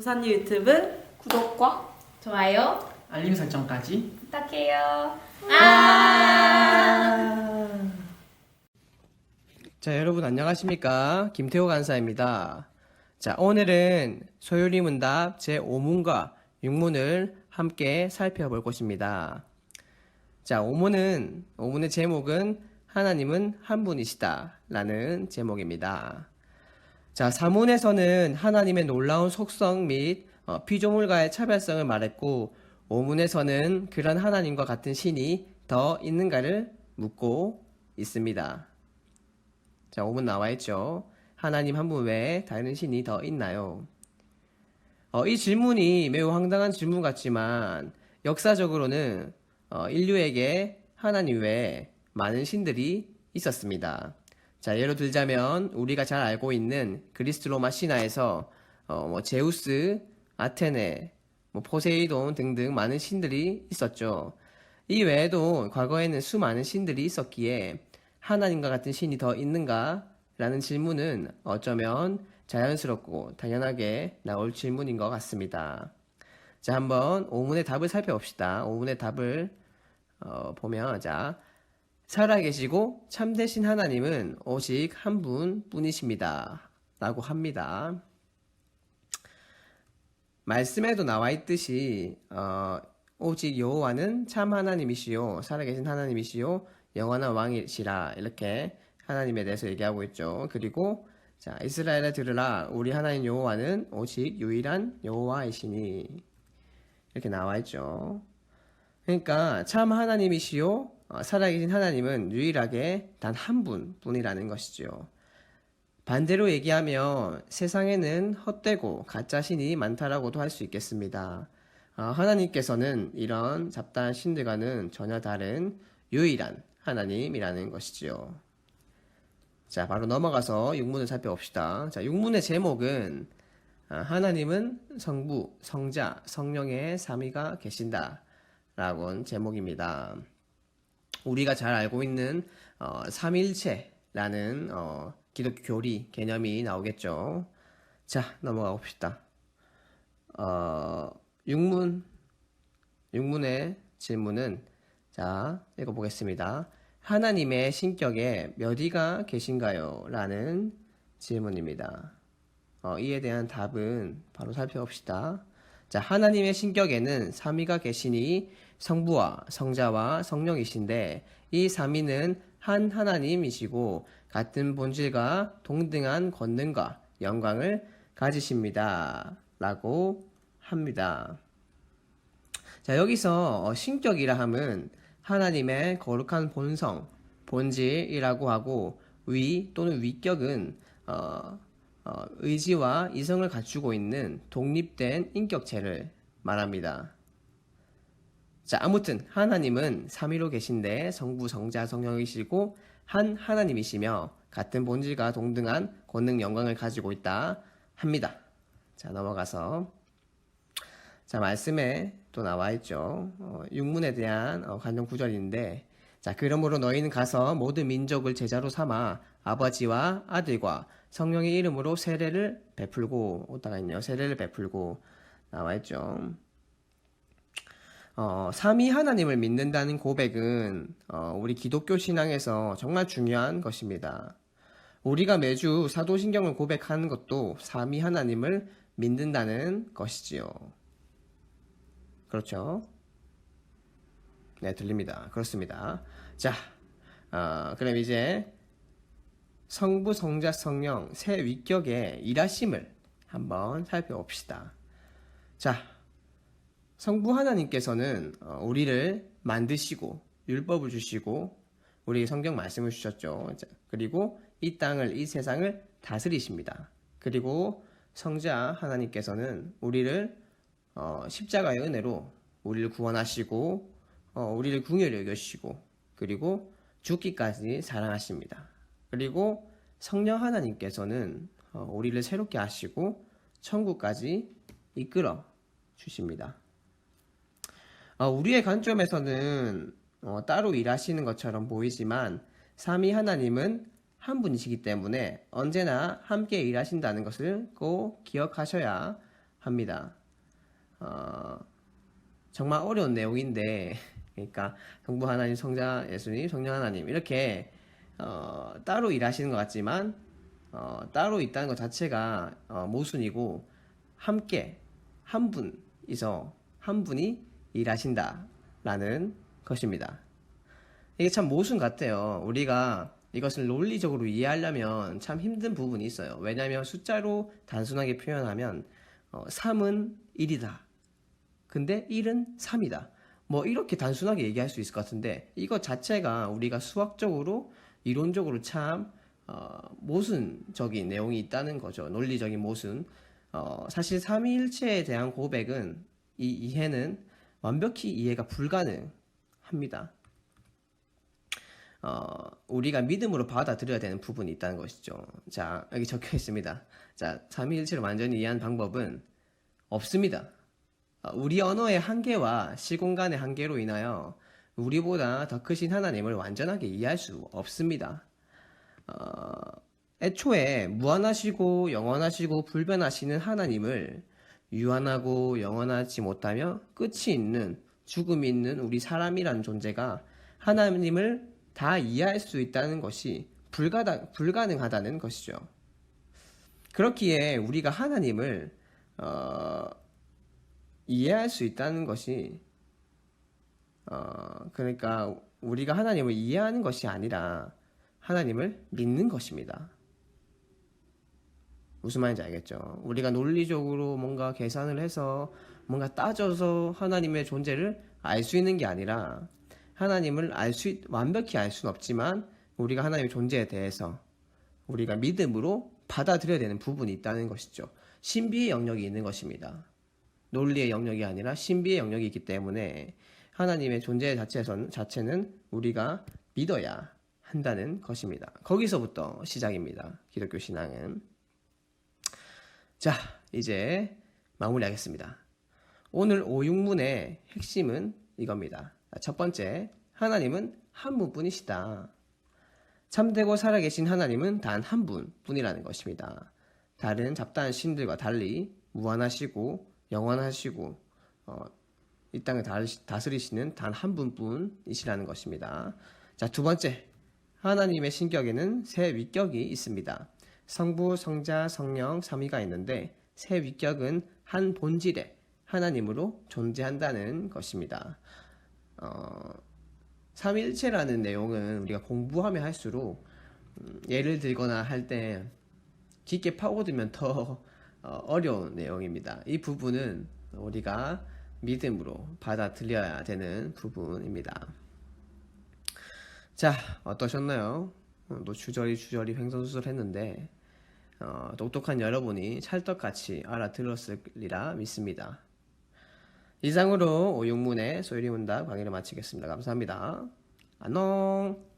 부산유 유튜브 구독과 좋아요 알림 설정까지. 부탁해요. 자, 여러분 안녕하십니까? 김태호 간사입니다. 자, 오늘은 소요리 문답 제5문과 6문을 함께 살펴볼 것입니다. 자, 5문의 제목은 하나님은 한 분이시다 라는 제목입니다. 자, 4문에서는 하나님의 놀라운 속성 및 피조물과의 차별성을 말했고, 5문에서는 그런 하나님과 같은 신이 더 있는가를 묻고 있습니다. 자, 5문 나와 있죠. 하나님 한 분 외에 다른 신이 더 있나요? 이 질문이 매우 황당한 질문 같지만 역사적으로는 인류에게 하나님 외에 많은 신들이 있었습니다. 자, 예로 들자면 우리가 잘 알고 있는 그리스 로마 신화에서 제우스, 아테네, 포세이돈 등등 많은 신들이 있었죠. 이 외에도 과거에는 수많은 신들이 있었기에 하나님과 같은 신이 더 있는가? 라는 질문은 어쩌면 자연스럽고 당연하게 나올 질문인 것 같습니다. 자, 한번 5문의 답을 살펴봅시다. 5문의 답을 보면, 자, 살아계시고 참되신 하나님은 오직 한 분 뿐이십니다. 라고 합니다. 말씀에도 나와 있듯이 오직 여호와는 참 하나님이시요 살아계신 하나님이시요 영원한 왕이시라, 이렇게 하나님에 대해서 얘기하고 있죠. 그리고 자, 이스라엘에 들으라, 우리 하나님 여호와는 오직 유일한 여호와이시니, 이렇게 나와 있죠. 그러니까 참 하나님이시요 살아계신 하나님은 유일하게 단 한 분뿐이라는 것이죠. 반대로 얘기하면 세상에는 헛되고 가짜 신이 많다라고도 할 수 있겠습니다. 하나님께서는 이런 잡다한 신들과는 전혀 다른 유일한 하나님이라는 것이지요. 자, 바로 넘어가서 6문을 살펴봅시다. 자, 6문의 제목은 하나님은 성부, 성자, 성령의 삼위가 계신다 라고 제목입니다. 우리가 잘 알고 있는 삼일체라는 기독교 교리 개념이 나오겠죠. 자, 넘어가 봅시다. 6문의 질문은, 자, 읽어보겠습니다. 하나님의 신격에 몇 위가 계신가요? 라는 질문입니다. 이에 대한 답은 바로 살펴봅시다. 자, 하나님의 신격에는 삼위가 계시니 성부와 성자와 성령이신데, 이 삼위는 한 하나님이시고 같은 본질과 동등한 권능과 영광을 가지십니다 라고 합니다. 자, 여기서 신격이라 함은 하나님의 거룩한 본성, 본질이라고 하고, 위 또는 위격은 의지와 이성을 갖추고 있는 독립된 인격체를 말합니다. 자, 아무튼 하나님은 삼위로 계신데 성부, 성자, 성령이시고 한 하나님이시며 같은 본질과 동등한 권능, 영광을 가지고 있다 합니다. 자, 넘어가서, 자, 말씀에 또 나와 있죠. 6문에 대한 관련 구절인데, 자, 그러므로 너희는 가서 모든 민족을 제자로 삼아 아버지와 아들과 성령의 이름으로 세례를 베풀고, 오다가 있네요. 세례를 베풀고 나와 있죠. 삼위 하나님을 믿는다는 고백은 우리 기독교 신앙에서 정말 중요한 것입니다. 우리가 매주 사도신경을 고백하는 것도 삼위 하나님을 믿는다는 것이지요. 그렇죠? 네, 들립니다. 그렇습니다. 자, 그럼 이제 성부, 성자, 성령 세 위격의 일하심을 한번 살펴봅시다. 자, 성부 하나님께서는 우리를 만드시고 율법을 주시고 우리 성경 말씀을 주셨죠. 자, 그리고 이 땅을, 이 세상을 다스리십니다. 그리고 성자 하나님께서는 우리를 십자가의 은혜로 우리를 구원하시고 우리를 긍휼히 여겨주시고, 그리고 죽기까지 사랑하십니다. 그리고 성령 하나님께서는 우리를 새롭게 하시고 천국까지 이끌어 주십니다. 우리의 관점에서는 따로 일하시는 것처럼 보이지만 삼위 하나님은 한 분이시기 때문에 언제나 함께 일하신다는 것을 꼭 기억하셔야 합니다. 정말 어려운 내용인데, 그러니까 성부 하나님, 성자 예수님, 성령 하나님 이렇게 따로 일하시는 것 같지만 따로 있다는 것 자체가 모순이고, 함께 한 분이서 한 분이 일하신다라는 것입니다. 이게 참 모순 같아요. 우리가 이것을 논리적으로 이해하려면 참 힘든 부분이 있어요. 왜냐하면 숫자로 단순하게 표현하면 3은 1이다. 근데 1은 3이다. 뭐 이렇게 단순하게 얘기할 수 있을 것 같은데, 이것 자체가 우리가 수학적으로 이론적으로 참 모순적인 내용이 있다는 거죠. 논리적인 모순. 사실 삼위일체에 대한 고백은, 이 이해는 완벽히 이해가 불가능합니다. 우리가 믿음으로 받아들여야 되는 부분이 있다는 것이죠. 자, 여기 적혀 있습니다. 자, 삼위일체를 완전히 이해하는 방법은 없습니다. 우리 언어의 한계와 시공간의 한계로 인하여 우리보다 더 크신 하나님을 완전하게 이해할 수 없습니다. 애초에 무한하시고 영원하시고 불변하시는 하나님을 유한하고 영원하지 못하며 끝이 있는, 죽음이 있는 우리 사람이라는 존재가 하나님을 다 이해할 수 있다는 것이 불가능하다는 것이죠. 그렇기에 우리가 하나님을 이해할 수 있다는 것이, 그러니까 우리가 하나님을 이해하는 것이 아니라 하나님을 믿는 것입니다. 무슨 말인지 알겠죠? 우리가 논리적으로 뭔가 계산을 해서 뭔가 따져서 하나님의 존재를 알 수 있는 게 아니라, 하나님을 완벽히 알 수는 없지만 우리가 하나님의 존재에 대해서 우리가 믿음으로 받아들여야 되는 부분이 있다는 것이죠. 신비의 영역이 있는 것입니다. 논리의 영역이 아니라 신비의 영역이 있기 때문에 하나님의 존재 자체는 우리가 믿어야 한다는 것입니다. 거기서부터 시작입니다. 기독교 신앙은. 자, 이제 마무리하겠습니다. 오늘 오육문의 핵심은 이겁니다. 첫 번째, 하나님은 한 분뿐이시다. 참되고 살아계신 하나님은 단 한 분뿐이라는 것입니다. 다른 잡다한 신들과 달리 무한하시고 영원하시고 이 땅을 다스리시는 단 한 분뿐이시라는 것입니다. 자, 두 번째, 하나님의 신격에는 세 위격이 있습니다. 성부, 성자, 성령, 삼위가 있는데 세 위격은 한 본질에 하나님으로 존재한다는 것입니다. 삼위일체라는 내용은 우리가 공부하면 할수록 예를 들거나 할 때 깊게 파고들면 더 어려운 내용입니다. 이 부분은 우리가 믿음으로 받아들여야 되는 부분입니다. 자, 어떠셨나요? 또 주저리 횡설수설했는데 똑똑한 여러분이 찰떡같이 알아들었으리라 믿습니다. 이상으로 오육문의 소율이문답 강의를 마치겠습니다. 감사합니다. 안녕.